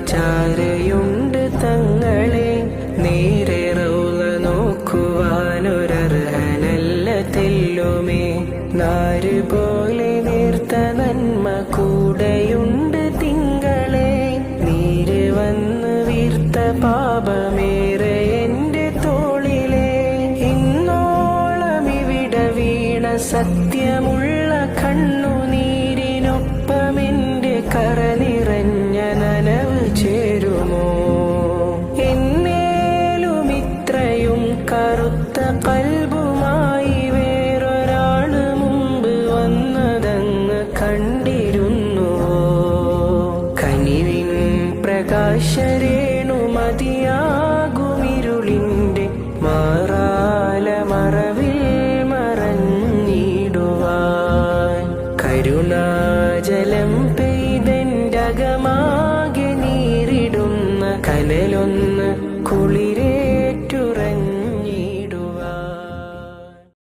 ചാരയുണ്ട് തങ്ങളെ. നേരെ റൗള നോക്കുവാനൊരർഹനല്ല തെല്ലുമേ. നാര് പോലെ നേർത്ത നന്മ കൂടെയുണ്ട് തിങ്കളെ. നീര് വന്ന് വീർത്ത പാപമേറെ എന്റെ തോളിലെ. ഇന്നോളം ഇവിടെ വീണ സത്യമുള്ള കണ്ണുനീരിനൊപ്പമെന്റെ കര നിറഞ്ഞ നനവ് ചേരുമോ? എന്നേലും ഇത്രയും കറുത്ത കൽബുമായി വേറൊരാള് മുമ്പ് വന്നതങ്ങ് കണ്ടിരുന്നുവോ? കനിവിൻ പ്രകാശരേണു മതിയാകുമിരുളിന്റെ മാറാല മറവിൽ മറഞ്ഞിടുവാൻ. കരുണാജലം പെയ്തെൻ്റകമാകെ നീരിടുന്ന കനലൊന്ന് കുളിരെ